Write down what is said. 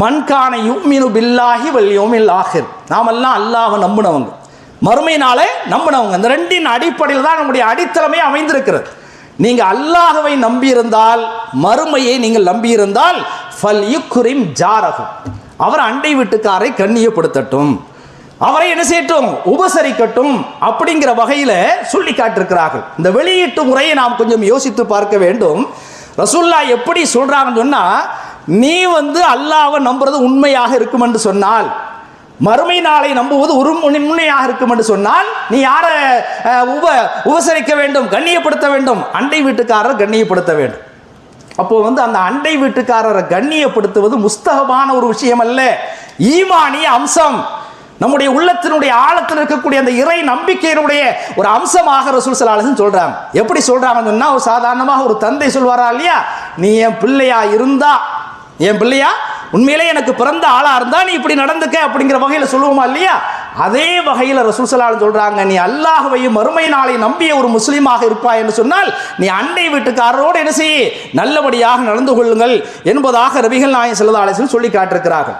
மன்கான யுமினு பில்லாஹி வல் யௌமில் ஆஹிர், நாமெல்லாம் அல்லாஹ்வை நம்பினவங்க, மறுமை நாளை நம்பினவங்க. இந்த ரெண்டின் அடிப்படையில் தான் நம்முடைய அடித்தளமே அமைந்திருக்கிறது. நீங்கள் அல்லாஹ்வை நம்பியிருந்தால், மறுமையை நீங்கள் நம்பியிருந்தால், ஃபல் யுக்ரிம் ஜாரஹு, அவர் அண்டை வீட்டுக்காரை கண்ணியப்படுத்தட்டும், அவரை என்ன செய்யட்டும், உபசரிக்கட்டும் அப்படிங்கிற வகையில் சொல்லி காட்டிருக்கிறார்கள். இந்த வெளியீட்டு முறையை நாம் கொஞ்சம் யோசித்து பார்க்க வேண்டும். ரசூலுல்லாஹ் எப்படி சொல்றாங்கன்னு சொன்னா, நீ அல்லாஹ்வை நம்புறது உண்மையாக இருக்கும் என்று சொன்னால், மறுமை நாளை நம்புவது ஒரு உண்மையாக இருக்கும் என்று சொன்னால், நீ யாரை உபசரிக்க வேண்டும், கண்ணியப்படுத்த வேண்டும்? அண்டை வீட்டுக்காரர் கண்ணியப்படுத்த வேண்டும். அப்போ அந்த அண்டை வீட்டுக்காரரை கண்ணியப்படுத்துவது முஸ்தகமான ஒரு விஷயம் அல்ல, ஈமானிய அம்சம். நம்முடைய உள்ளத்தினுடைய ஆழத்தில் இருக்கக்கூடிய அந்த இறை நம்பிக்கையினுடைய ஒரு அம்சமாக ரசூல் ஸல்லல்லாஹு அலைஹி வஸல்லம் சொல்றாங்க. எப்படி சொல்றாங்கன்னு சொன்னா, ஒரு சாதாரணமாக ஒரு தந்தை சொல்வாரா இல்லையா, நீ என் பிள்ளையா இருந்தா, என் பிள்ளையா உண்மையிலே எனக்கு பிறந்த ஆளா இருந்தா நீ இப்படி நடந்துக்க அப்படிங்கிற வகையில் சொல்லுவோமா இல்லையா, அதே வகையில் ரசூல் ஸல்லல்லாஹு அலைஹி வஸல்லம் சொல்றாங்க, நீ அல்லாஹ்வையும் மறுமை நாளை நம்பிய ஒரு முஸ்லீமாக இருப்பாய் என்று சொன்னால், நீ அண்டை வீட்டுக்காரரோடு என்ன செய்ய, நல்லபடியாக நடந்து கொள்ளுங்கள் என்பதாக நபிகள் நாயகம் ஸல்லல்லாஹு அலைஹி வஸல்லம் சொல்லி காட்டிருக்கிறார்கள்.